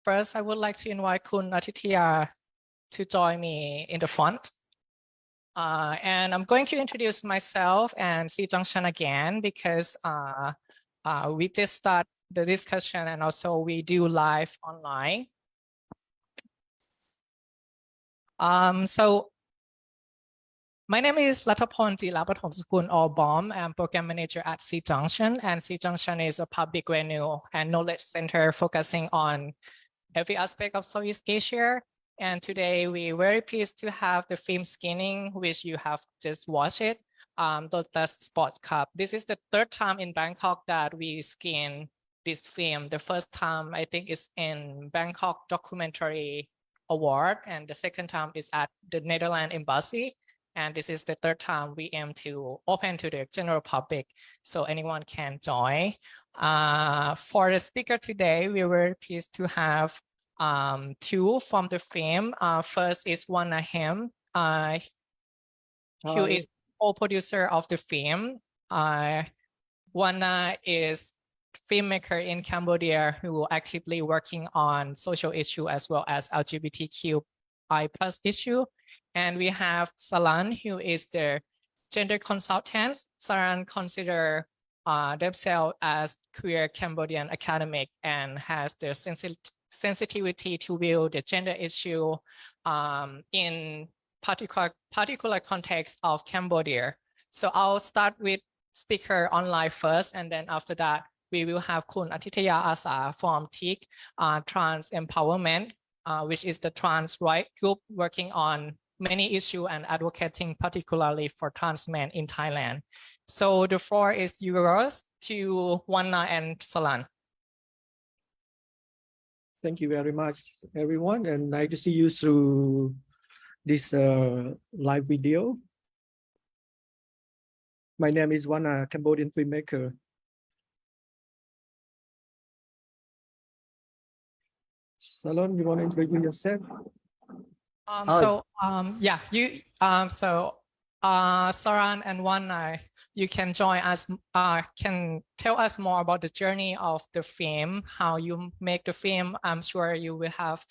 First, I would like to invite Kun Atitaya to join me in the front. And I'm going to introduce myself and SEA Junction again because we just start the discussion and also we do live online. So my name is Lattapol Jirapathomsakul or BOM. I'm program manager at SEA Junction, and SEA Junction is a public venue and knowledge center focusing on every aspect of Southeast Asia. And today we're very pleased to have the film screening, which you have just watched it, Lotus Sports Club. This is the third time in Bangkok that we screen this film. The first time I think is in Bangkok Documentary Award, and the second time is at the Netherlands Embassy. And this is the third time we aim to open to the general public, so anyone can join. For the speaker today, we were pleased to have two from the film. First is Vanna Hem, who is co-producer of the film. Vanna is filmmaker in Cambodia who actively working on social issue as well as LGBTQI+ issue. And we have Salun, who is the gender consultant. Salun consider themselves as queer Cambodian academic and has the sensitivity to view the gender issue in particular context of Cambodia. So I'll start with speaker online first, and then after that, we will have Kun Atitaya Asa from TEAK, Trans Empowerment, which is the trans right group working on many issues and advocating particularly for trans men in Thailand. So the floor is yours to Vanna and Salun. Thank you very much, everyone, and nice to see you through this live video. My name is Vanna, Cambodian filmmaker. Salon, you want to introduce yourself? Saran and Vanna, you can join us, can tell us more about the journey of the film, how you make the film. I'm sure you will have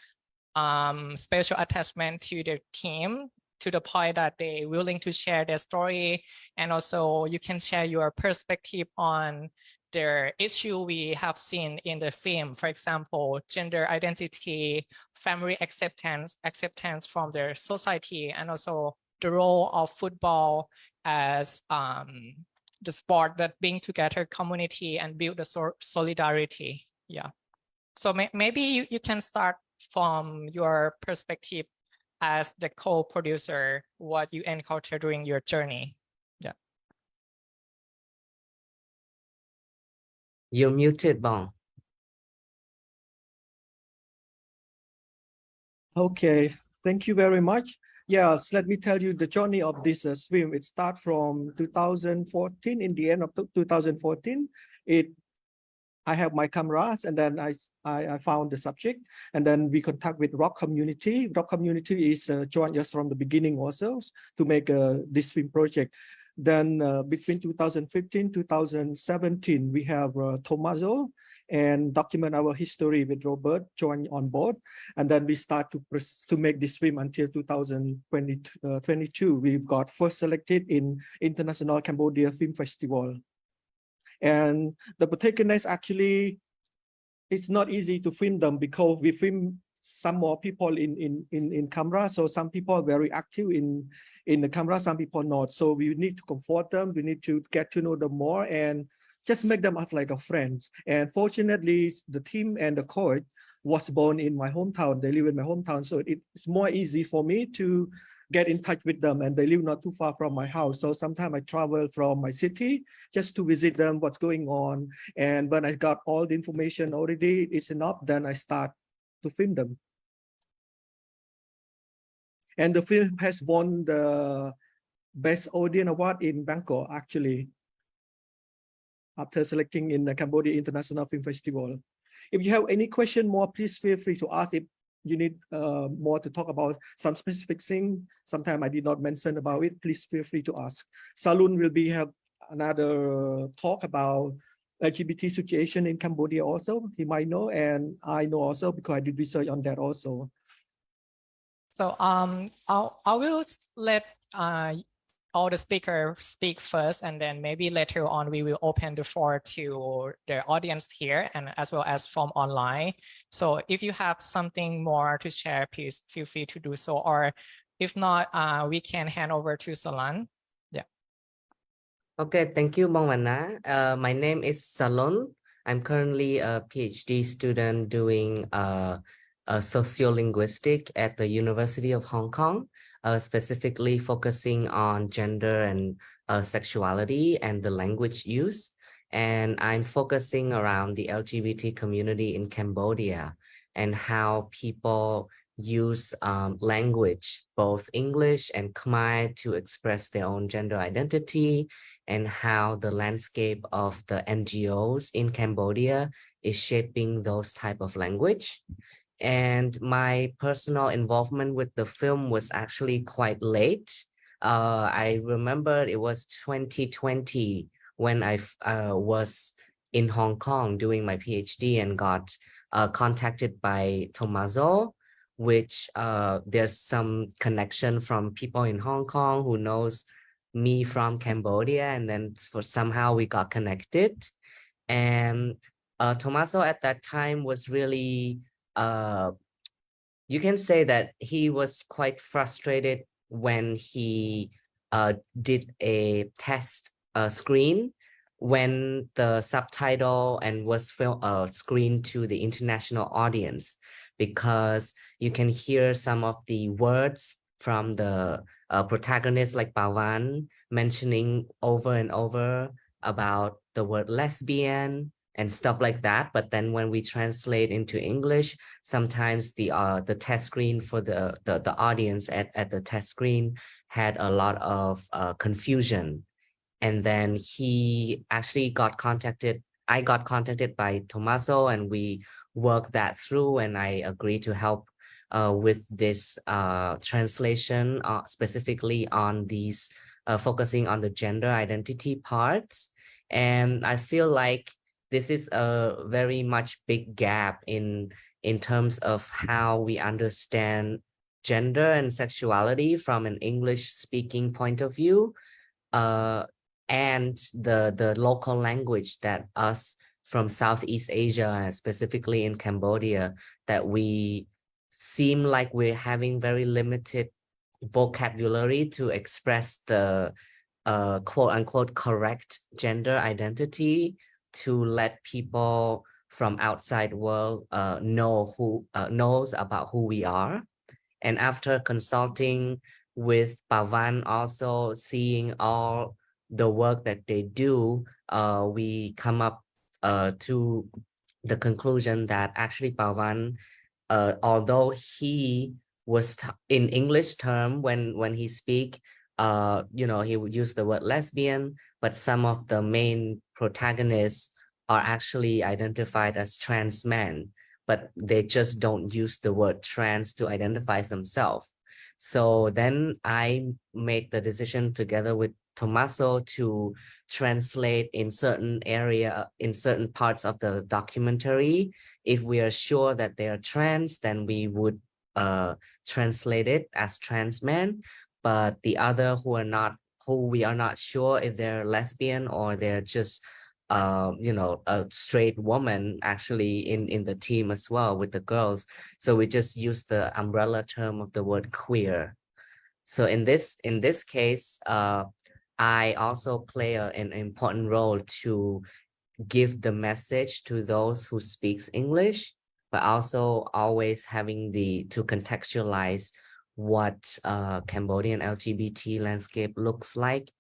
special attachment to the team to the point that they're willing to share their story. And also you can share your perspective on the issue we have seen in the film, for example, gender identity, family acceptance from their society, and also the role of football as the sport that bring together community and build the solidarity. Yeah. So maybe you can start from your perspective as the co-producer, what you encountered during your journey. Yeah. You're muted, Bong. Okay, thank you very much. Yes, let me tell you the journey of this film. It starts from 2014. In the end of 2014, I have my cameras, and then I found the subject, and then we contact with Rock Community. Rock Community is joined us from the beginning also to make this film project. Then between 2015 2017, we have Tomaso and document our history with Robert joined on board, and then we start to make this film until 2022. We've got first selected in International Cambodia Film Festival. And the protagonists actually, it's not easy to film them because we film some more people in camera. So some people are very active in the camera, some people not. So we need to comfort them. We need to get to know them more and just make them act like a friends. And fortunately, the team and the coach was born in my hometown. They live in my hometown. So it's more easy for me to get in touch with them, and they live not too far from my house. So sometimes I travel from my city just to visit them, what's going on. And when I got all the information already, it's enough, then I start to film them. And the film has won the Best Audience Award in Bangkok, actually, after selecting in the Cambodia International Film Festival. If you have any question more, please feel free to ask. If you need more to talk about some specific thing, sometime I did not mention about it, please feel free to ask. Salun will have another talk about LGBT situation in Cambodia also. He might know, and I know also because I did research on that also. So I will let all the speakers speak first, and then maybe later on we will open the floor to the audience here and as well as from online. So if you have something more to share, please feel free to do so. Or if not, we can hand over to Salon. Yeah. Okay, thank you, Bong Vanna. My name is Salun. I'm currently a PhD student doing sociolinguistic at the University of Hong Kong, specifically focusing on gender and sexuality and the language use. And I'm focusing around the LGBT community in Cambodia and how people use language, both English and Khmer, to express their own gender identity, and how the landscape of the NGOs in Cambodia is shaping those type of language. And my personal involvement with the film was actually quite late. I remember it was 2020 when I was in Hong Kong doing my PhD and got contacted by Tommaso, which there's some connection from people in Hong Kong who knows me from Cambodia, and then somehow we got connected. And Tommaso at that time was really you can say that he was quite frustrated when he did a test screen when the subtitle and was screened to the international audience, because you can hear some of the words from the protagonist like Pa Vann mentioning over and over about the word lesbian and stuff like that. But then when we translate into English, sometimes the test screen for the audience at the test screen had a lot of confusion. And then he actually got contacted. I got contacted by Tommaso, and we worked that through, and I agreed to help with this translation, specifically on these focusing on the gender identity parts. And I feel like this is a very much big gap in terms of how we understand gender and sexuality from an English speaking point of view, and the local language that us from Southeast Asia, specifically in Cambodia, that we seem like we're having very limited vocabulary to express the quote unquote correct gender identity, to let people from outside world knows about who we are. And after consulting with Pa Vann, also seeing all the work that they do, we come up to the conclusion that actually Pa Vann, although he was in English term when he speak, he would use the word lesbian, but some of the main protagonists are actually identified as trans men, but they just don't use the word trans to identify themselves. So then I made the decision together with Tommaso to translate in certain parts of the documentary. If we are sure that they are trans, then we would translate it as trans men. But the other who we are not sure if they're lesbian or they're just a straight woman actually in the team as well with the girls. So we just use the umbrella term of the word queer. So in this case, I also play an important role to give the message to those who speaks English, but also always having to contextualize what Cambodian LGBT landscape looks like.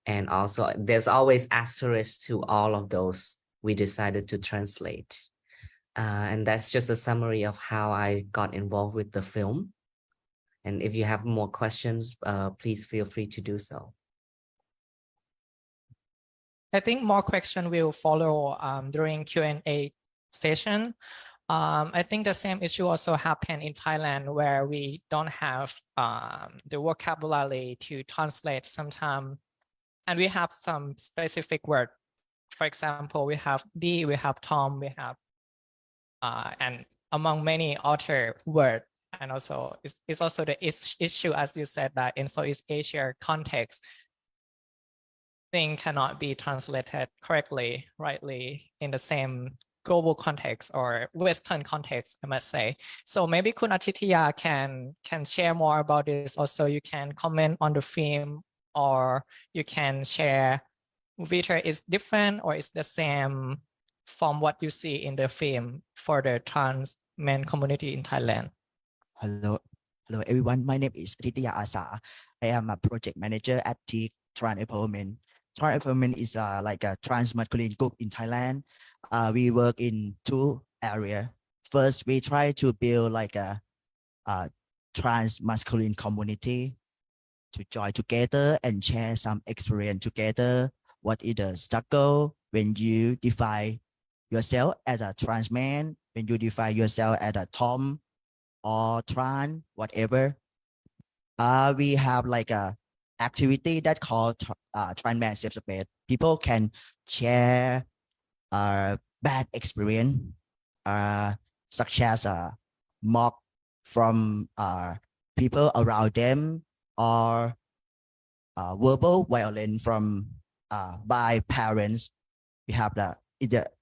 And also there's always asterisk to all of those we decided to translate. And that's just a summary of how I got involved with the film. And if you have more questions, please feel free to do so. I think more questions will follow during Q&A session. I think the same issue also happened in Thailand, where we don't have the vocabulary to translate sometimes, and we have some specific word for example, we have D, we have Tom, we have, and among many other words. And also, it's also the issue, as you said, that in Southeast Asia context, thing cannot be translated correctly, rightly in the same global context or Western context, I must say. So maybe Kun Atitaya can share more about this. Also, you can comment on the film, or you can share whether it's different or it's the same from what you see in the film for the trans men community in Thailand. Hello, everyone. My name is Atitaya Asa. I am a project manager at TEAK Trans Empowerment. Trans Empowerment is like a trans masculine group in Thailand. We work in two areas. First, we try to build like a trans masculine community to join together and share some experience together. What is the struggle when you define yourself as a trans man, when you define yourself as a Tom or trans, whatever. We have like a activity that called trans man safe space. People can share bad experience, such as mock from people around them, or verbal violence from by parents. We have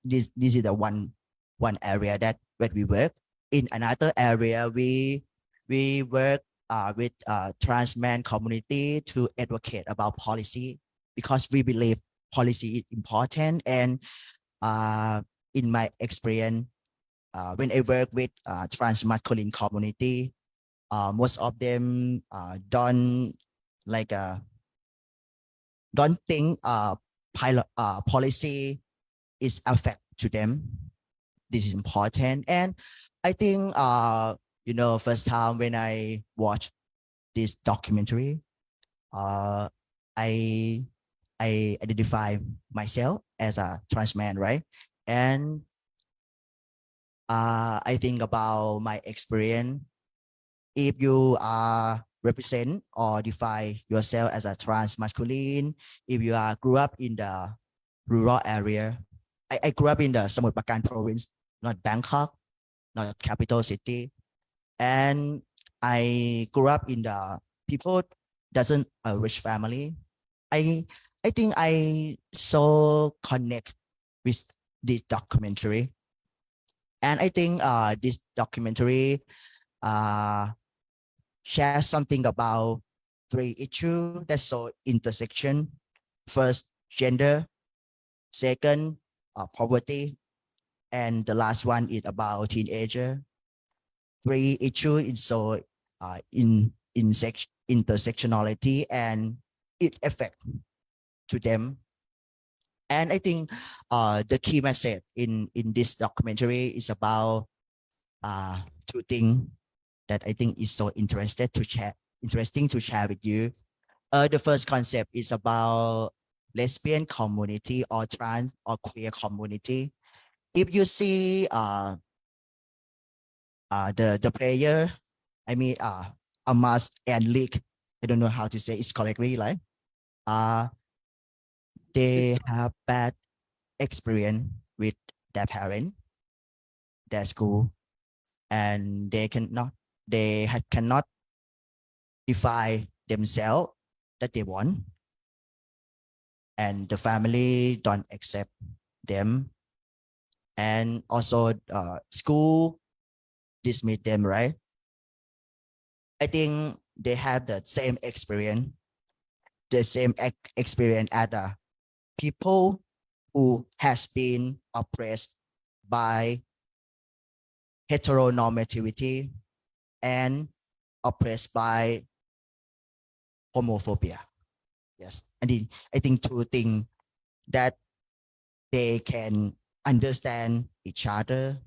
this is the one area that we work. In another area, we work with trans man community to advocate about policy, because we believe policy is important. And in my experience, when I work with trans masculine community, most of them don't think policy is affect to them. This is important. And I think first time when I watched this documentary, I identify myself as a trans man, right? And I think about my experience. If you represent or define yourself as a trans masculine, if you grew up in the rural area, I grew up in the Samut Prakan province, not Bangkok, not capital city. And I grew up in the people doesn't a rich family. I think I so connect with this documentary. And I think this documentary shares something about three issues that's so intersection. First, gender. Second, poverty. And the last one is about teenager. Three issues is so intersectionality, and it affect to them. And I think the key message in this documentary is about two things that I think is so interesting to share with you. The first concept is about lesbian community or trans or queer community. If you see the player, I mean Amas and Leak, I don't know how to say it correctly, like they have bad experience with their parent, their school, and they cannot define themselves that they want, and the family don't accept them, and also school dismiss them, right? I think they have the same experience as the people who has been oppressed by heteronormativity and oppressed by homophobia. Yes, I think two things that they can understand each other.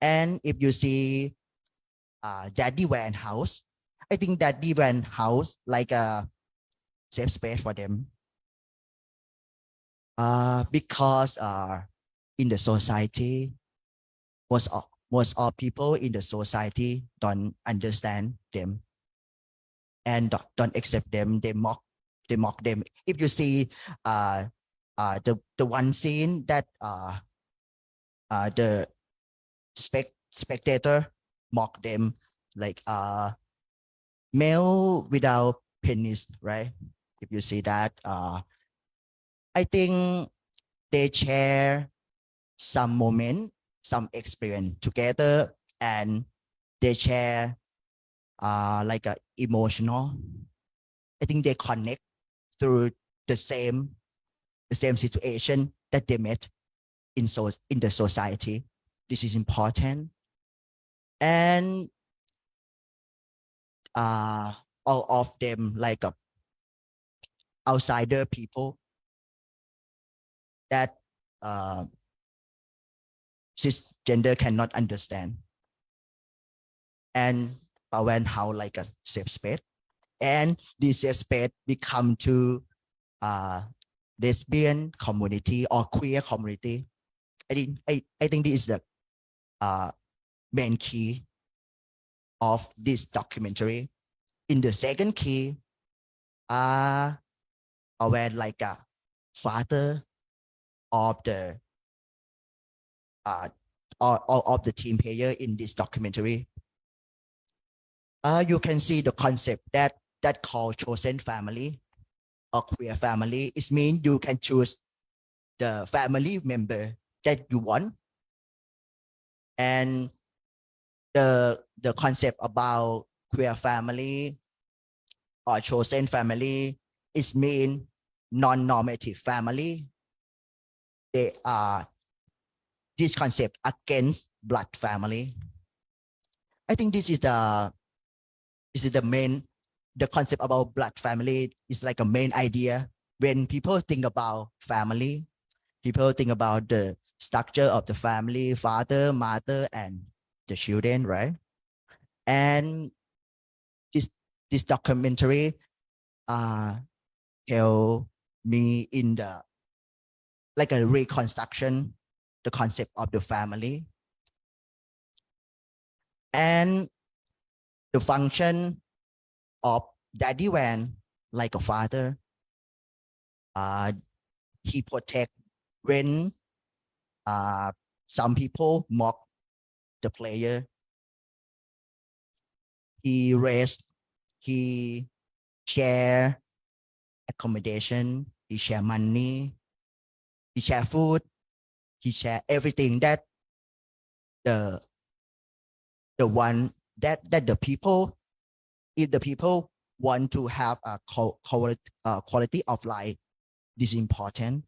And if you see Daddy Van house, I think Daddy Van house like a safe space for them. Because in the society, most of people in the society don't understand them and don't accept them. They mock them. If you see the one scene that the spectator mock them like male without penis, right? If you see that, I think they share some moment, some experience together, and they share like a emotional. I think they connect through the same situation that they met in the society. This is important, and all of them like outsider people that cisgender cannot understand, and Pa Vann how like a safe space, and this safe space become to lesbian community or queer community. I think this is the main key of this documentary. In the second key, where like a father of the of the team player in this documentary. You can see the concept that called chosen family or queer family. It means you can choose the family member that you want, and the concept about queer family or chosen family is mean non-normative family. They are this concept against blood family. I think this is the main, the concept about blood family is like a main idea. When people think about family, people think about the structure of the family, father, mother, and the children, right? And this documentary tell me in the like a reconstruction the concept of the family and the function of Daddy Vann like a father. He protect when some people mock the player. He raised, he share accommodation, he share money, he share food, he share everything that the one that the people, if the people want to have a quality of life, this is important.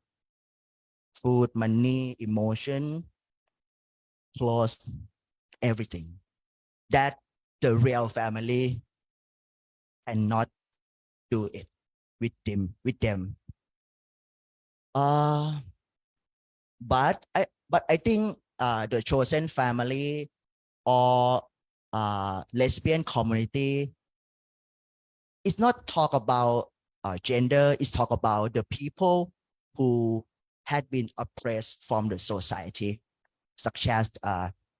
Food, money, emotion, clothes, everything. That the real family cannot do it with them. But I think the chosen family or lesbian community is not talk about gender. It's talk about the people who had been oppressed from the society, such as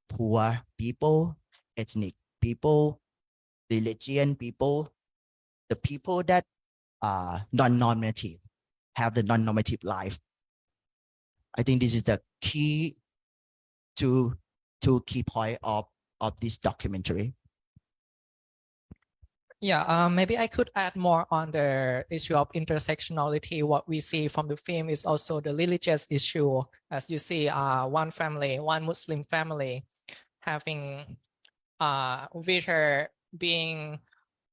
poor people, ethnic people, religion people, the people that are non-normative, have the non-normative life. I think this is the key to key point of this documentary. Yeah, maybe I could add more on the issue of intersectionality. What we see from the film is also the religious issue. As you see, one family, one Muslim family having with her being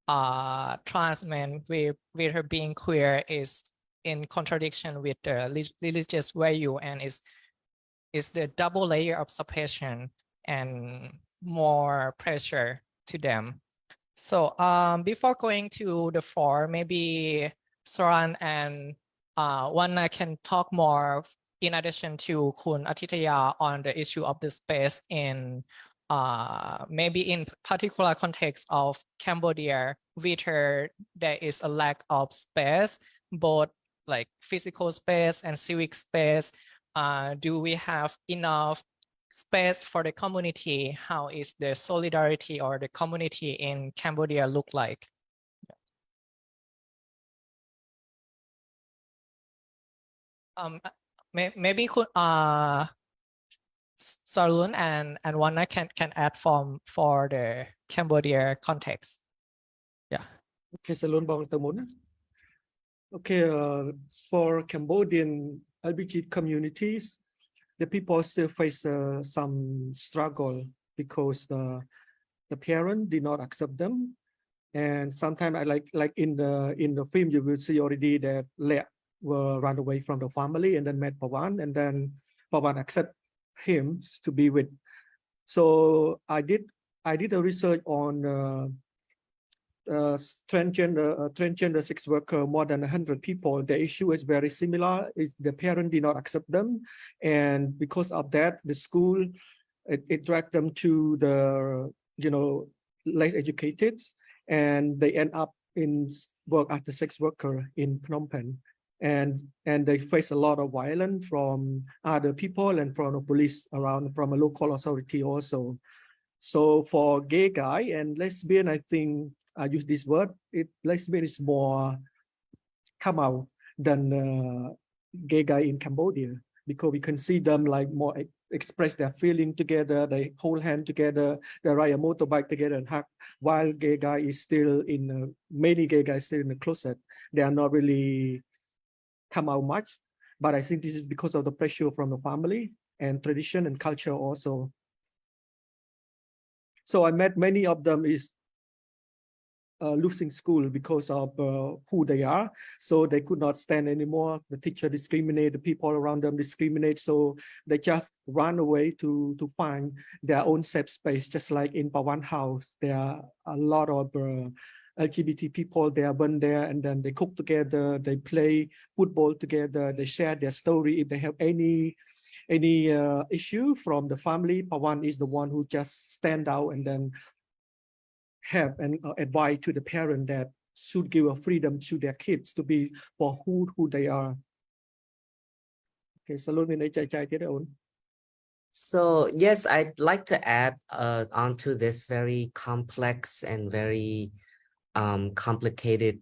trans man, with her being queer is in contradiction with the religious value, and is the double layer of suppression and more pressure to them. So before going to the floor, maybe Soran and Vanna can talk more in addition to Kun Atitaya on the issue of the space in maybe in particular context of Cambodia, where there is a lack of space, both like physical space and civic space. Do we have enough space for the community? How is the solidarity or the community in Cambodia look like? Maybe could Salun and Vanna can add for the Cambodia context. Yeah. Okay, Salon bang tamun. Okay, for Cambodian LGBT communities, the people still face some struggle because the parent did not accept them, and sometimes I like in the film you will see already that Lea were run away from the family and then met Pa Vann, and then Pa Vann accept him to be with. So I did a research on transgender sex worker, more than 100 people. The issue is very similar. The parent did not accept them, and because of that, the school it dragged them to the less educated, and they end up in work as a sex worker in Phnom Penh, and they face a lot of violence from other people and from the police around, from a local authority also. So for gay guy and lesbian, I think I use this word. Lesbian is more come out than gay guy in Cambodia, because we can see them like more express their feeling together. They hold hand together. They ride a motorbike together and hug. While gay guy is still in many gay guys still in the closet. They are not really come out much. But I think this is because of the pressure from the family and tradition and culture also. So I met many of them is losing school because of who they are. So they could not stand anymore. The teacher discriminate, the people around them discriminate. So they just run away to find their own safe space. Just like in Pa Vann house, there are a lot of LGBT people. They are born there, and then they cook together. They play football together. They share their story. If they have any issue from the family, Pa Vann is the one who just stand out and then have and advise to the parent that should give a freedom to their kids to be for who they are. Okay, Salon in HHI. So yes, I'd like to add onto this very complex and very complicated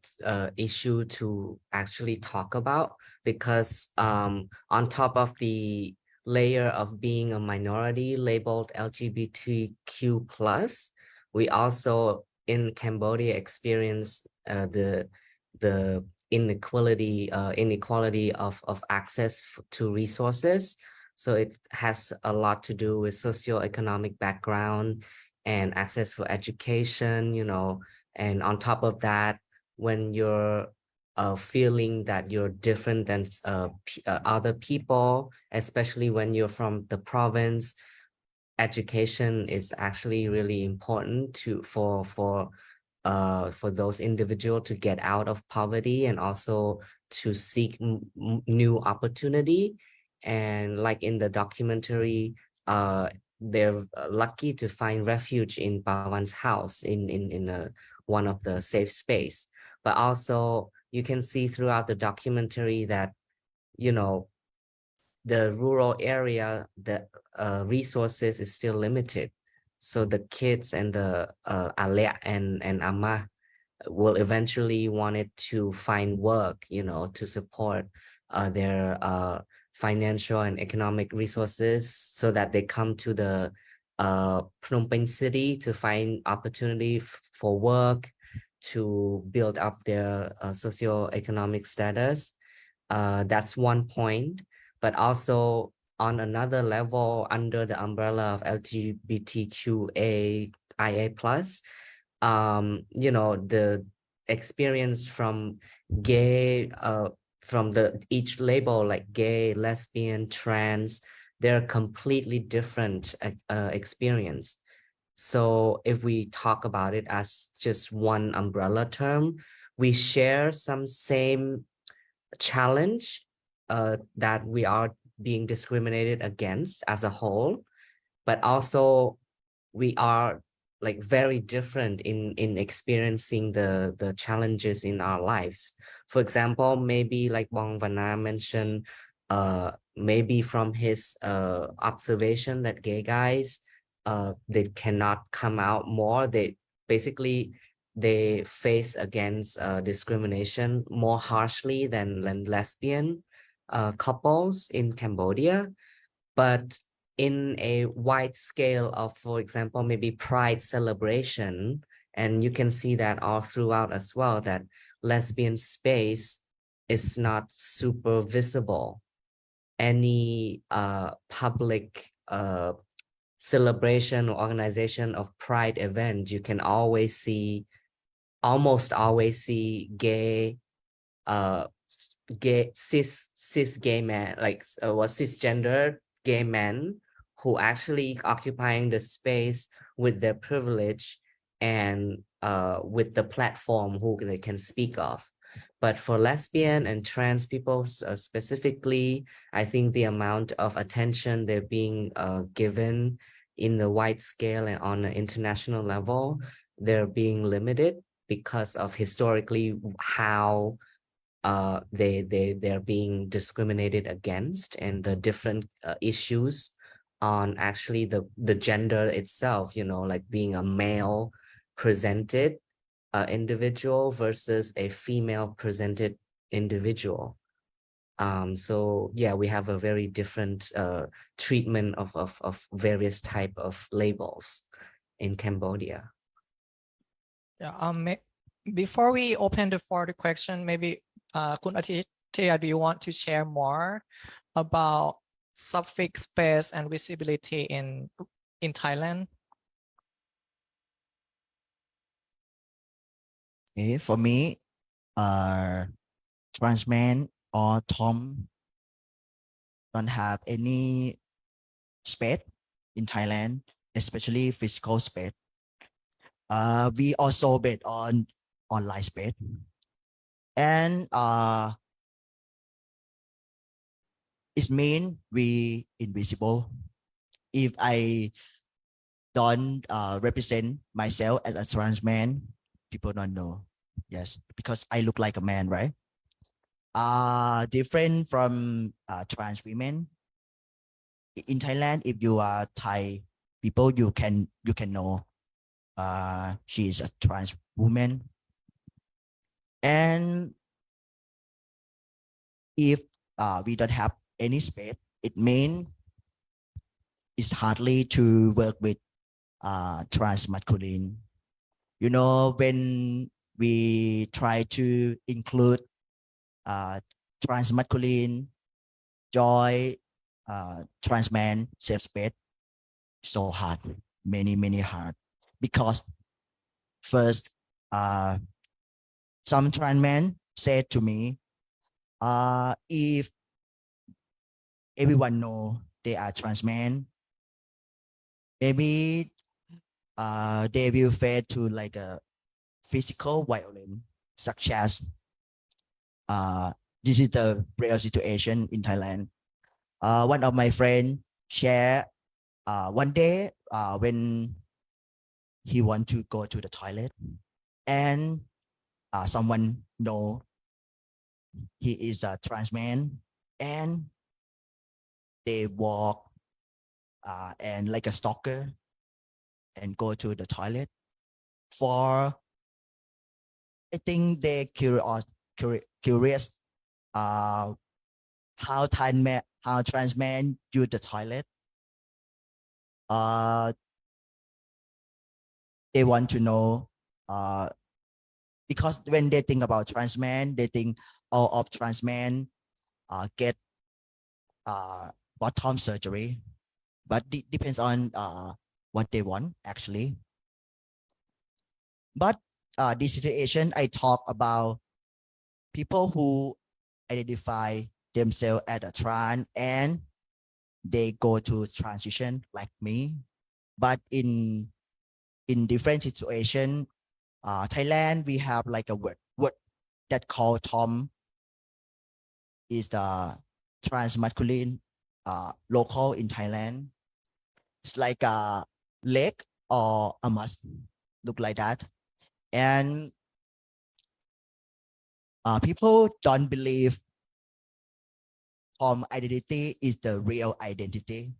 issue to actually talk about, because on top of the layer of being a minority labeled LGBTQ+, we also in Cambodia experience the inequality of access to resources. So it has a lot to do with socioeconomic background and access for education, and on top of that, when you're feeling that you're different than other people, especially when you're from the province, education is actually really important for those individuals to get out of poverty and also to seek new opportunity. And like in the documentary, they're lucky to find refuge in Pa Vann's house in one of the safe space. But also you can see throughout the documentary that, the rural area, the resources is still limited. So the kids and the Alea and Amma will eventually wanted to find work, to support their financial and economic resources, so that they come to the Phnom Penh city to find opportunity for work, to build up their socio-economic status. That's one point. But also on another level, under the umbrella of LGBTQIA+, the experience from gay, from each label, like gay, lesbian, trans, they're completely different experience. So if we talk about it as just one umbrella term, we share some same challenge that we are being discriminated against as a whole, but also we are like very different in experiencing the challenges in our lives. For example, maybe like Bong Vanna mentioned, maybe from his observation that gay guys they cannot come out more. They face against discrimination more harshly than lesbian. couples in Cambodia, but in a wide scale of, for example, maybe Pride celebration, and you can see that all throughout as well, that lesbian space is not super visible. Any public celebration or organization of Pride event, you can always see, almost always see gay cis gay men, like cisgender gay men who actually occupying the space with their privilege and with the platform who they can speak of. But for lesbian and trans people specifically, I think the amount of attention they're being given in the wide scale and on an international level, they're being limited because of historically how they're being discriminated against, and the different issues on actually the gender itself, you know, like being a male presented individual versus a female presented individual. So yeah, we have a very different treatment of various type of labels in Cambodia. Yeah. Before we open the floor to question, maybe Kun Atitaya, do you want to share more about suffix space and visibility in Thailand? Okay, for me, trans man or Tom don't have any space in Thailand, especially physical space. We also based on online space, and it mean we invisible. If I don't represent myself as a trans man, people don't know. Yes, because I look like a man, right? Different from trans women. In Thailand, if you are Thai people, you can know she is a trans woman. And if we don't have any space, it means it's hardly to work with trans masculine. You know, when we try to include trans masculine, joy, trans man, safe space, so hard, many hard, because first, some trans men said to me, if everyone know they are trans men, maybe they will face to like a physical violence, such as this is the real situation in Thailand. One of my friends share one day when he want to go to the toilet, and someone know he is a trans man, and they walk and like a stalker and go to the toilet for, I think they curious how trans men use the toilet. They want to know because when they think about trans men, they think all of trans men get bottom surgery, but it depends on what they want actually. But this situation, I talk about people who identify themselves as a trans and they go to transition like me, but in different situation. Thailand, we have like a word that called Tom is the trans masculine local in Thailand. It's like a leg or a must look like that. And people don't believe Tom identity is the real identity.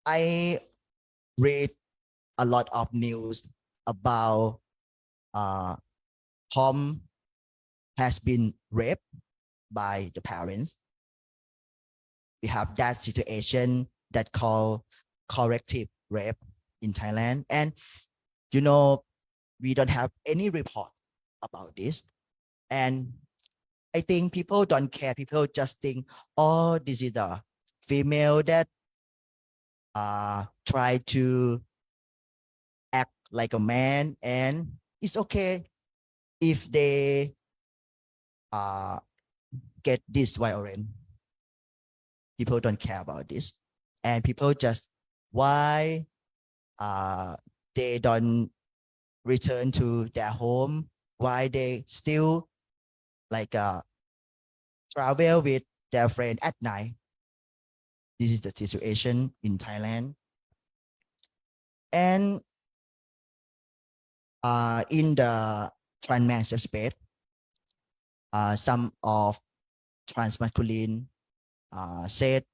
I read a lot of news about Tom has been raped by the parents. We have that situation that called corrective rape in Thailand. And, you know, we don't have any report about this. And I think people don't care. People just think, oh, this is the female that try to act like a man, and it's okay if they get this violent. People don't care about this, and people just why they don't return to their home, why they still like travel with their friend at night. This is the situation in Thailand. And in the trans space, some of trans masculine said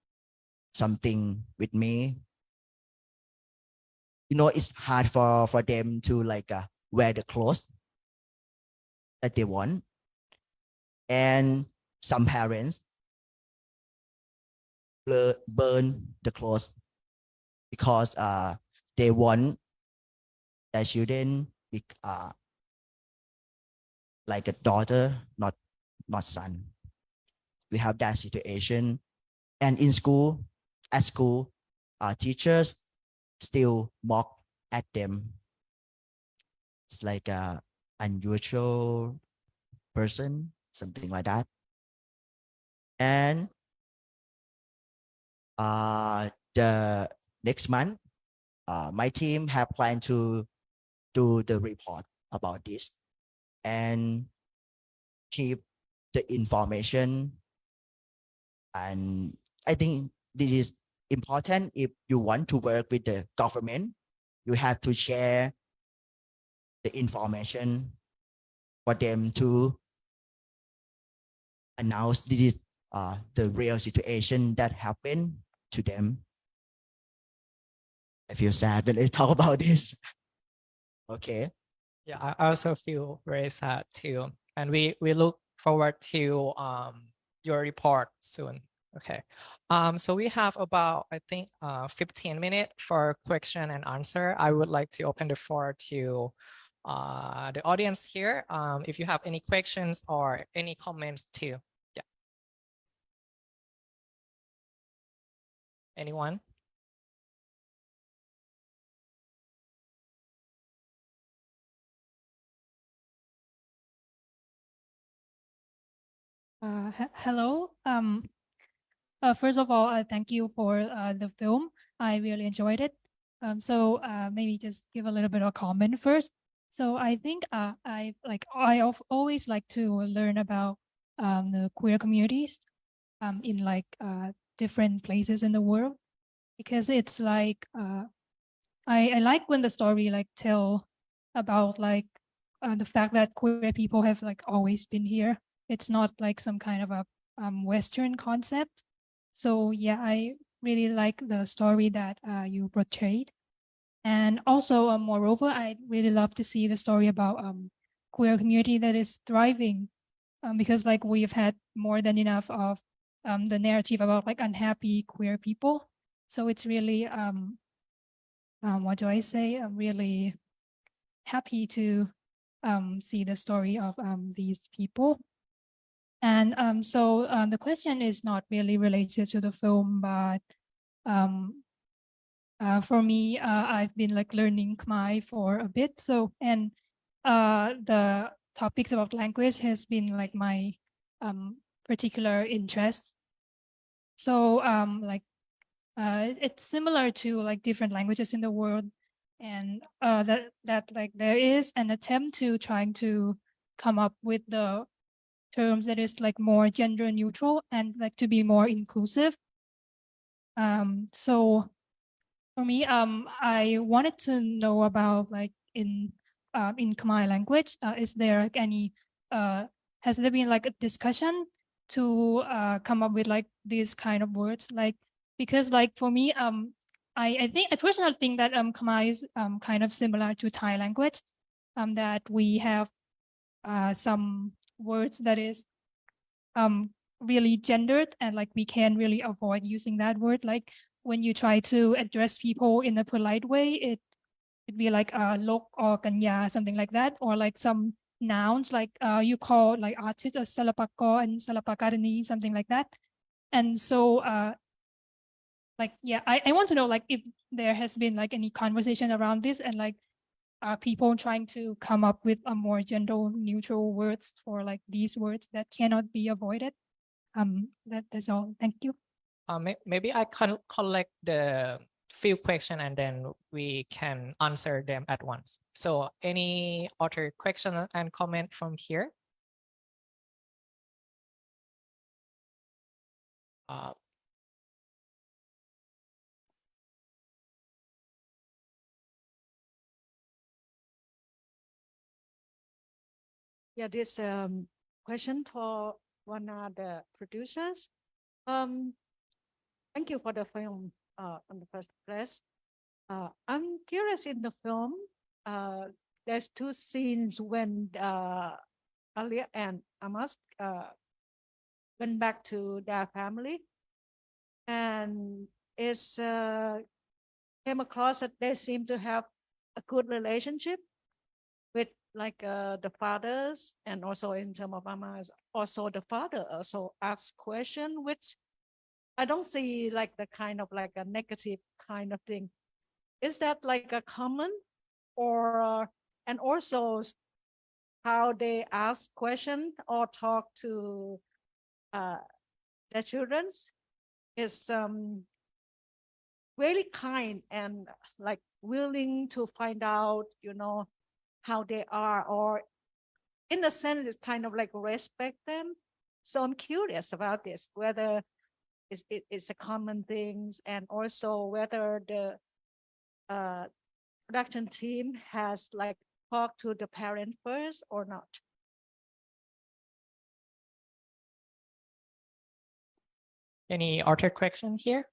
something with me. You know, it's hard for them to like wear the clothes that they want. And some parents burn the clothes because they want their children be, like a daughter, not son. We have that situation. And in school, at school, teachers still mock at them. It's like a unusual person, something like that. And the next month, my team have planned to do the report about this and keep the information. And I think this is important. If you want to work with the government, you have to share the information for them to announce this is the real situation that happened to them. I feel sad that I talk about this. Okay. Yeah, I also feel very sad too. And we look forward to your report soon. Okay. So we have about, I think, 15 minutes for question and answer. I would like to open the floor to the audience here. If you have any questions or any comments too. Yeah. Anyone? Hello. First of all, thank you for the film. I really enjoyed it. So maybe just give a little bit of comment first. So I think I always like to learn about the queer communities in like different places in the world, because it's like I like when the story like tell about like the fact that queer people have like always been here. It's not like some kind of a Western concept. So yeah, I really like the story that you portrayed. And also, moreover, I really love to see the story about queer community that is thriving, because like we've had more than enough of the narrative about like unhappy queer people. So it's really what do I say? I'm really happy to see the story of these people. And so the question is not really related to the film, but for me, I've been like learning Khmer for a bit. So, and the topics about language has been like my particular interest. So it's similar to like different languages in the world, and that like there is an attempt to trying to come up with the terms that is like more gender neutral and like to be more inclusive. So for me, I wanted to know about like in Khmer language, is there like any has there been like a discussion to come up with like these kind of words, like, because like for me, I think I personally think that Khmer is kind of similar to Thai language, that we have some words that is really gendered, and like we can really avoid using that word. Like when you try to address people in a polite way, it'd be like lok or kanya, something like that, or like some nouns like you call like artist a salapako and salapakarani, something like that. And so like yeah, I want to know like if there has been like any conversation around this, and like are people trying to come up with a more gender neutral words for like these words that cannot be avoided. That's all. Thank you. Maybe I can collect the few questions and then we can answer them at once. So any other question and comment from here? Yeah, this question for one of the producers. Thank you for the film on the first place. I'm curious in the film. There's two scenes when Alia and Amos went back to their family, and it's came across that they seem to have a good relationship with like the fathers, and also in terms of Amas, also the father also asks question, which I don't see like the kind of like a negative kind of thing. Is that like a common, or and also how they ask question or talk to their children is really kind and like willing to find out, you know, how they are, or in a sense it's kind of like respect them. So I'm curious about this, whether it's a common things, and also whether the production team has like talked to the parent first or not. Any other question here?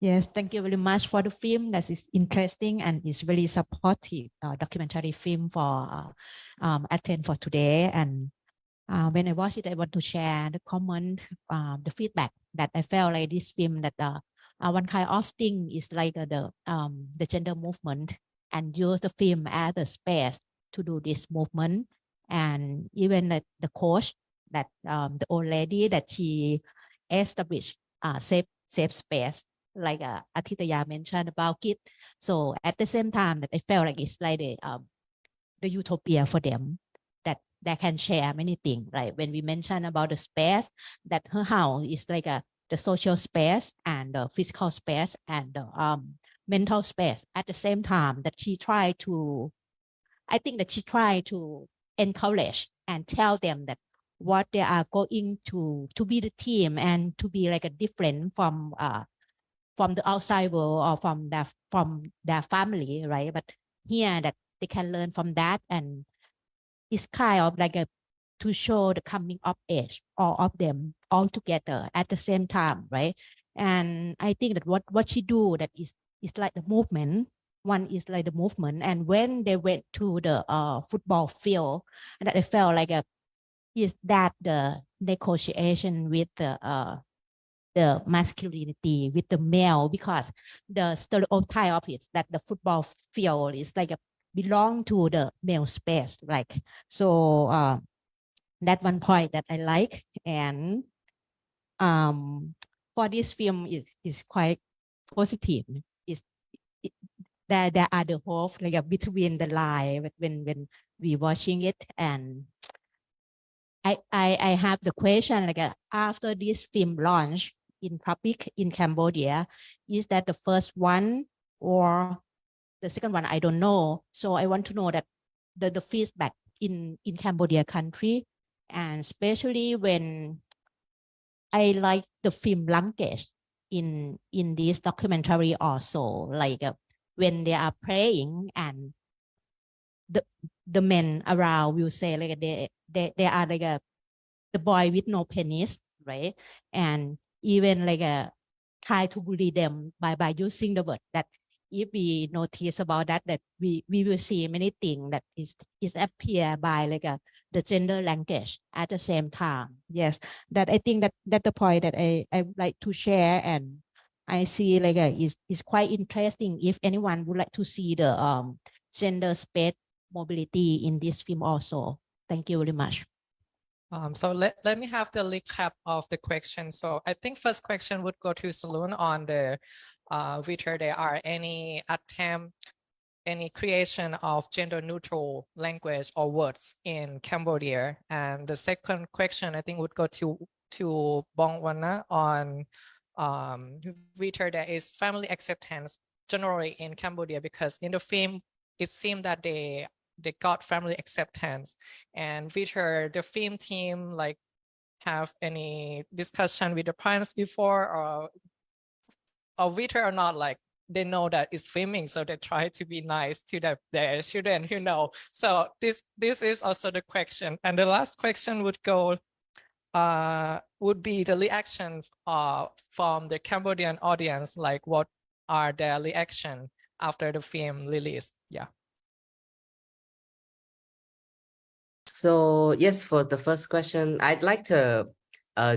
Yes, thank you very much for the film. That is interesting and is very supportive documentary film for attend for today. And when I watch it, I want to share the comment, the feedback that I felt like this film that one kind of thing is like the gender movement, and use the film as a space to do this movement. And even the coach that the old lady that she established safe space, like Atitaya mentioned about it. So at the same time that I felt like it's like the utopia for them, that they can share many things. Right? When we mention about the space, that her house is like the social space and the physical space and the mental space at the same time, that she tried to, I think that she tried to encourage and tell them that what they are going to be the team and to be like a different from the outside world or from their family, right? But here that they can learn from that, and it's kind of like to show the coming of age, all of them all together at the same time, right? And I think that what she do that is like the movement. One is like the movement, and when they went to the football field, and that I felt like is that the negotiation with the masculinity with the male, because the stereotype of it that the football field is like belong to the male space, like so that one point that I like. And for this film is quite positive. There are the hope like between the line when we watching it. And I have the question like after this film launch in public in Cambodia, is that the first one or the second one? I don't know. So I want to know that the feedback in Cambodia country, and especially when I like the film language in this documentary also, like when they are praying and the men around will say like they are like the boy with no penis, right? And even like try to bully them by using the word that if we notice about that, that we will see many things that is appear by like the gender language at the same time. Yes, that I think that the point that I would like to share, and I see like is quite interesting if anyone would like to see the gender space mobility in this film also. Thank you very much. So let me have the recap of the question. So I think first question would go to Salun on the whether there are any attempt, any creation of gender neutral language or words in Cambodia. And the second question I think would go to Bong Vanna on whether there is family acceptance generally in Cambodia, because in the film it seemed that they got family acceptance, and whether the film team like have any discussion with the parents before, or whether or not like they know that it's filming, so they try to be nice to their children, you know. So this is also the question. And the last question would go would be the reaction from the Cambodian audience, like what are their reaction after the film release? Yeah. So yes, for the first question, I'd like to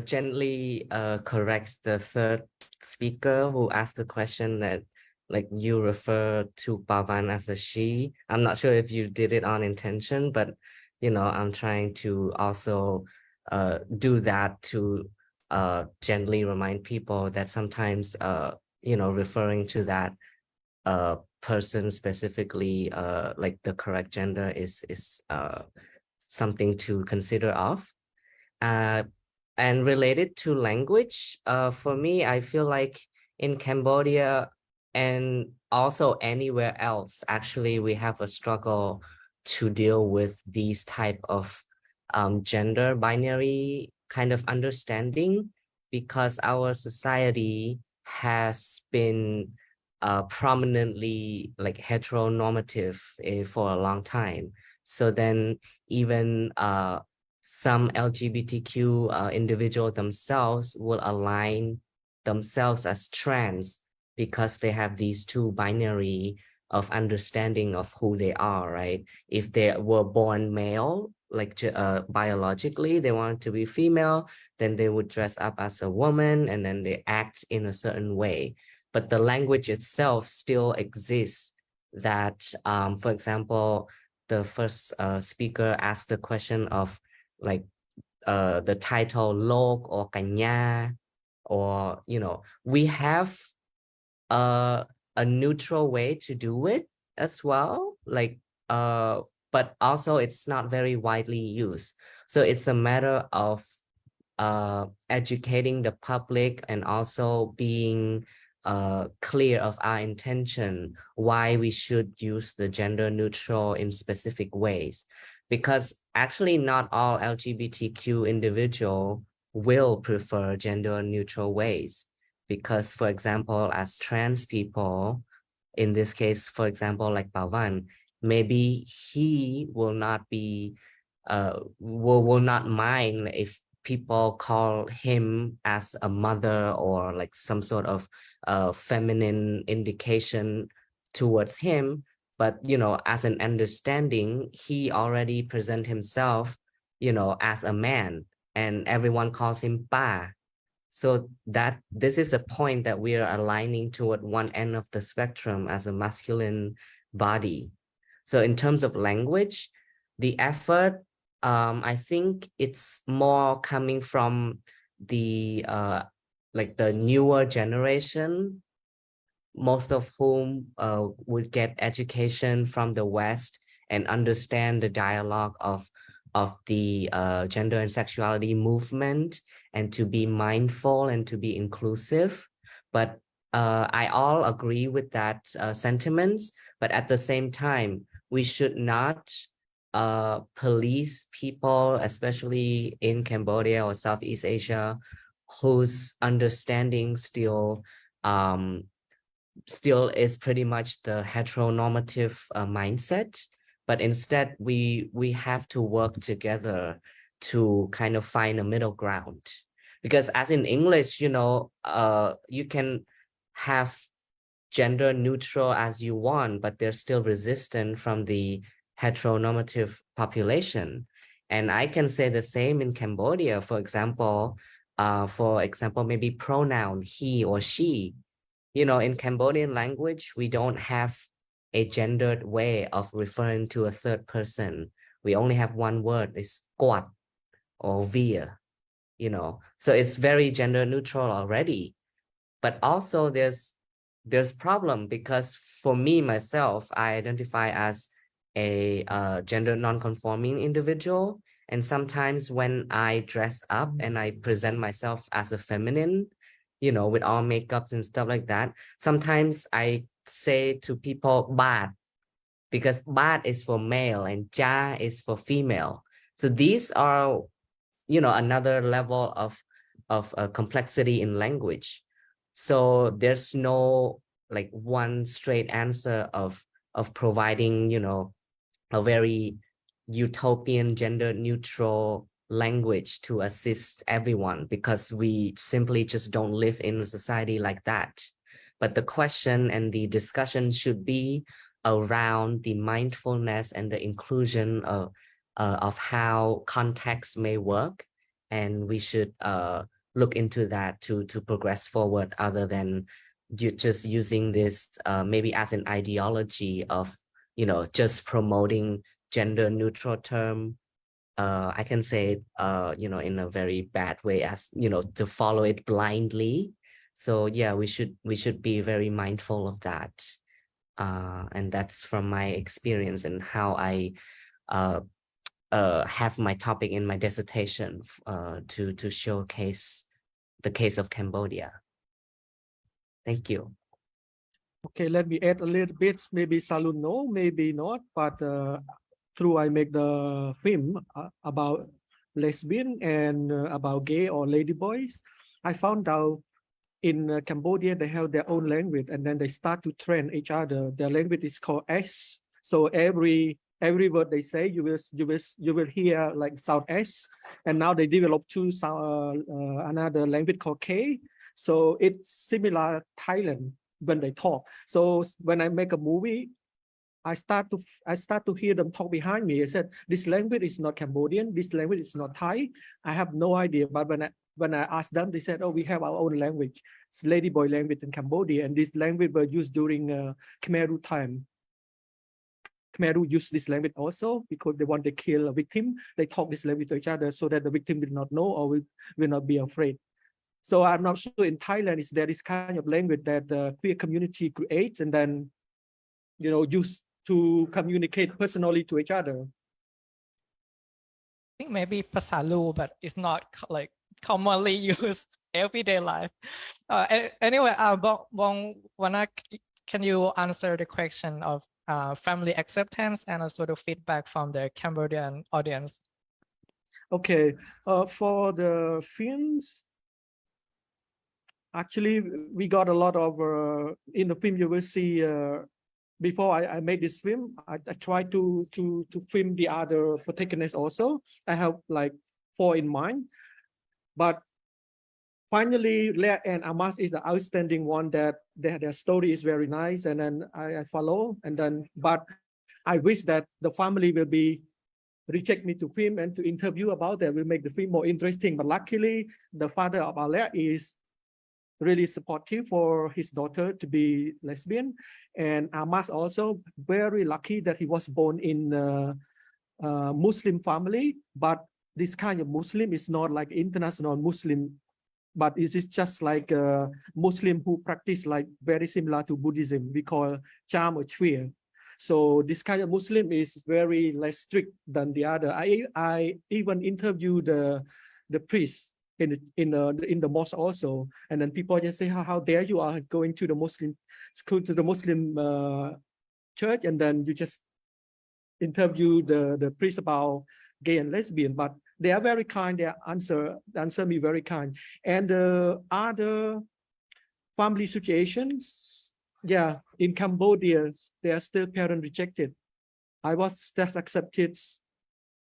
gently correct the third speaker who asked the question that like you refer to Pa Vann as a she. I'm not sure if you did it on intention, but you know, I'm trying to also do that to gently remind people that sometimes you know, referring to that person specifically like the correct gender is something to consider of. And related to language, for me, I feel like in Cambodia and also anywhere else, actually, we have a struggle to deal with these type of gender binary kind of understanding, because our society has been prominently like heteronormative for a long time. So then even some LGBTQ individuals themselves will align themselves as trans because they have these two binary of understanding of who they are, right? If they were born male, like biologically, they want to be female, then they would dress up as a woman and then they act in a certain way. But the language itself still exists that, for example, the first speaker asked the question of like the title Lok or Kanya, or, you know, we have a neutral way to do it as well, like, but also it's not very widely used. So it's a matter of educating the public and also being clear of our intention, why we should use the gender neutral in specific ways. Because actually not all LGBTQ individual will prefer gender neutral ways. Because for example, as trans people, in this case, for example, like Pa Vann, maybe he will not be, will not mind if people call him as a mother or like some sort of feminine indication towards him. But, you know, as an understanding, he already present himself, you know, as a man, and everyone calls him Pa. So that this is a point that we are aligning toward one end of the spectrum as a masculine body. So in terms of language, the effort, I think it's more coming from the like the newer generation, most of whom would get education from the West and understand the dialogue of the gender and sexuality movement, and to be mindful and to be inclusive. But I all agree with that sentiments, but at the same time, we should not police people, especially in Cambodia or Southeast Asia, whose understanding still is pretty much the heteronormative mindset. But instead we have to work together to kind of find a middle ground. Because as in English, you know, you can have gender neutral as you want, but they're still resistant from the heteronormative population. And I can say the same in Cambodia, for example, maybe pronoun he or she. You know, in Cambodian language, we don't have a gendered way of referring to a third person. We only have one word, it's quat or via, you know, so it's very gender neutral already. But also there's problem because for me, myself, I identify as a gender non-conforming individual. And sometimes when I dress up and I present myself as a feminine, you know, with all makeups and stuff like that, sometimes I say to people, bad, because bad is for male and cha is for female. So these are, you know, another level of complexity in language. So there's no like one straight answer of providing, you know, a very utopian gender neutral language to assist everyone, because we simply just don't live in a society like that. But the question and the discussion should be around the mindfulness and the inclusion of how context may work, and we should look into that to progress forward, other than just using this maybe as an ideology of, you know, just promoting gender neutral term. I can say, you know, in a very bad way, as, you know, to follow it blindly. So yeah, we should be very mindful of that. And that's from my experience and how I have my topic in my dissertation to showcase the case of Cambodia. Thank you. Okay, let me add a little bit. Maybe Salun no, maybe not, but through I make the film about lesbian and about gay or lady boys, I found out in Cambodia they have their own language, and then they start to train each other. Their language is called S. So every word they say, you will hear like sound S. And now they developed another language called K. So it's similar Thailand when they talk. So when I make a movie, I start to hear them talk behind me. I said, this language is not Cambodian, this language is not Thai. I have no idea. But when I asked them, they said, oh, we have our own language. It's ladyboy language in Cambodia. And this language was used during Khmer Rouge time. Khmer Rouge used this language also because they want to kill a victim. They talk this language to each other so that the victim will not know or will not be afraid. So I'm not sure in Thailand is there this kind of language that the queer community creates and then, you know, use to communicate personally to each other. I think maybe Pasalu, but it's not like commonly used everyday life. Anyway, Vanna, can you answer the question of family acceptance and also the feedback from the Cambodian audience? Okay, for the films, actually, we got a lot of, in the film you will see, before I made this film, I tried to film the other protagonists also. I have like 4 in mind, but finally, Lea and Amas is the outstanding one that their story is very nice, and then I follow, and then, but I wish that the family will reject me to film and to interview about that will make the film more interesting. But luckily, the father of Alea is really supportive for his daughter to be lesbian, and Amas also very lucky that he was born in a Muslim family, but this kind of Muslim is not like international Muslim, but it is just like a Muslim who practice like very similar to Buddhism. We call Cham or Chwe. So this kind of Muslim is very less strict than the other. I even interviewed the priest in the mosque also, and then people just say, how dare you are going to the Muslim school, to the Muslim church, and then you just interview the priest about gay and lesbian. But they are very kind. They answer me very kind. And the other family situations, yeah, in Cambodia, they are still parent rejected. I was just accepted,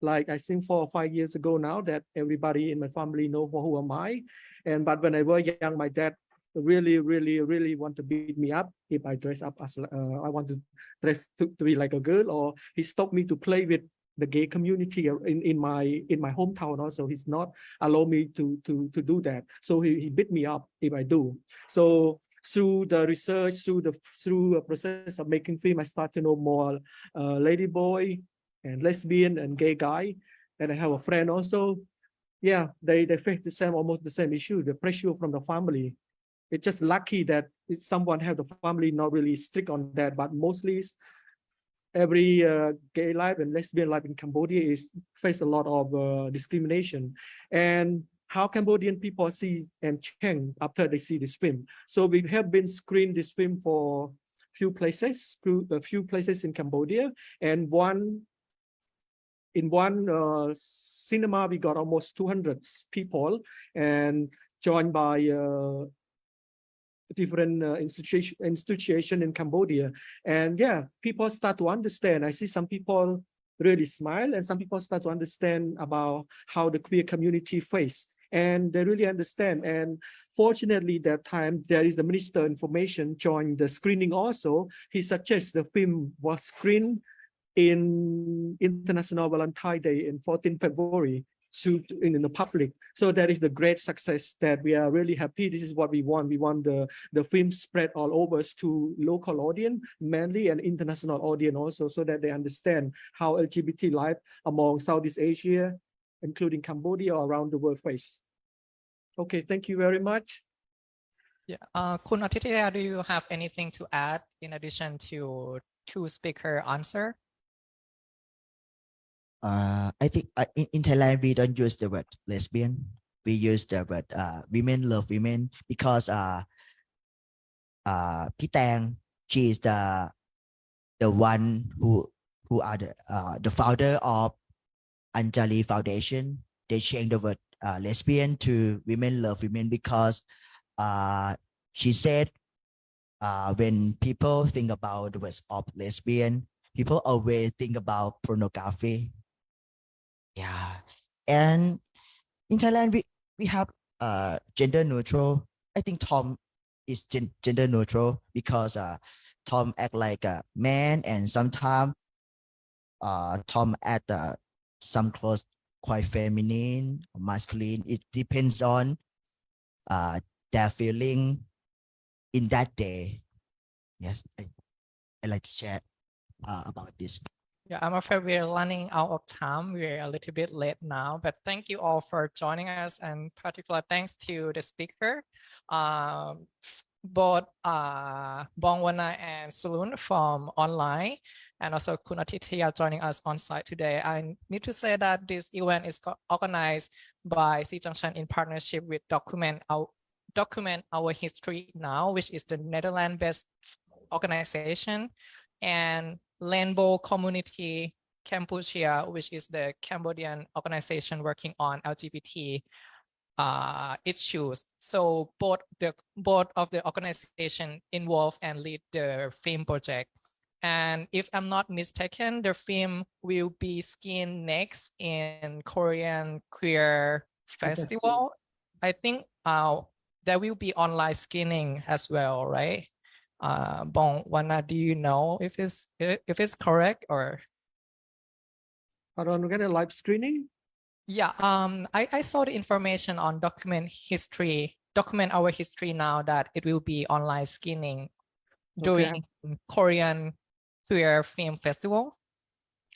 like I think 4 or 5 years ago now, that everybody in my family know who am I. But when I was young, my dad really want to beat me up if I dress up as I want to dress to be like a girl, or he stopped me to play with the gay community in my hometown. Also, he's not allow me to do that. So he beat me up if I do. So through the research, through a process of making film, I start to know more lady boy and lesbian and gay guy. And I have a friend also. Yeah, they face almost the same issue, the pressure from the family. It's just lucky that someone have the family not really strict on that, but mostly every gay life and lesbian life in Cambodia is face a lot of discrimination. And how Cambodian people see and change after they see this film. So we have been screened this film for a few places in Cambodia, and in one cinema we got almost 200 people, and joined by different institution in Cambodia. And yeah, people start to understand. I see some people really smile, and some people start to understand about how the queer community face, and they really understand. And fortunately, that time there is the Minister of Information joined the screening also. He suggests the film was screened in International Valentine's Day in 14 February in the public. So that is the great success that we are really happy. This is what we want. We want the film spread all over to local audience, mainly, and international audience also, so that they understand how LGBT life among Southeast Asia, including Cambodia, or around the world face. Okay, thank you very much. Yeah, Kun Atitaya, do you have anything to add in addition to two speaker answer? I think in Thailand we don't use the word lesbian. We use the word women love women, because Pitang, she is the one who are the founder of Anjali Foundation. They changed the word lesbian to women love women, because she said when people think about the word of lesbian, people always think about pornography. Yeah, and in Thailand we have gender neutral. I think Tom is gender neutral, because Tom act like a man, and sometimes Tom act some clothes quite feminine or masculine. It depends on their feeling in that day. Yes, I like to share about this. Yeah, I'm afraid we're running out of time. We're a little bit late now, but thank you all for joining us, and particular thanks to the speaker, both Vanna and Salun from online, and also Kun Atitaya joining us on site today. I need to say that this event is organized by SEA Junction in partnership with Document Our History Now, which is the Netherlands-based organization, and Rainbow Community Kampuchea, which is the Cambodian organization working on LGBT issues. So both of the organization involved and lead the film project. And if I'm not mistaken, the film will be screened next in Korean Queer Festival. I think there will be online screening as well, right? Vanna, do you know if it's correct or? Around get a live screening? Yeah, I saw the information on Document Our History Now that it will be online screening during Korean Queer Film Festival.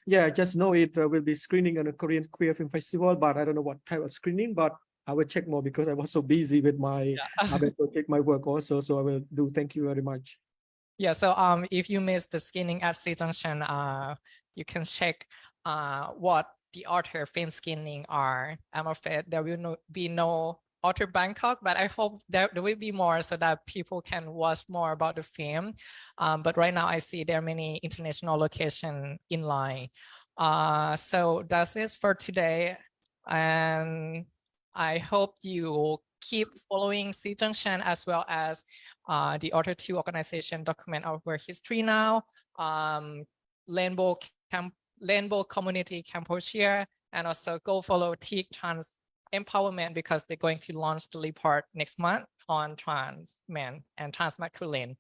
Yeah, I just know it will be screening on a Korean Queer Film Festival, but I don't know what type of screening, but I will check more because I was so busy with my other project, my work also. So I will do. Thank you very much. Yeah, so if you missed the screening at SEA Junction, you can check what the author film screening are. I'm afraid there will be no author Bangkok, but I hope there will be more so that people can watch more about the film. But right now I see there are many international locations in line. So that's it for today. And I hope you keep following SEA Junction as well as the other two organizations Document Our History Now, Rainbow Community Kampuchea, and also go follow TEAK empowerment because they're going to launch the report next month on trans men and trans masculine.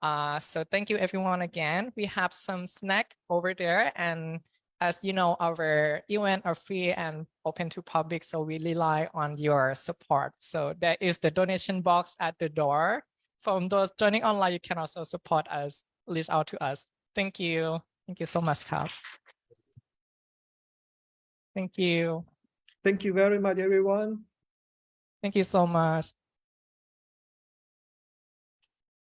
So thank you everyone again. We have some snack over there, and as you know, our event are free and open to public, so we rely on your support. So there is the donation box at the door. From those joining online, you can also support us, reach out to us. Thank you. Thank you so much, Kap. Thank you. Thank you very much, everyone. Thank you so much.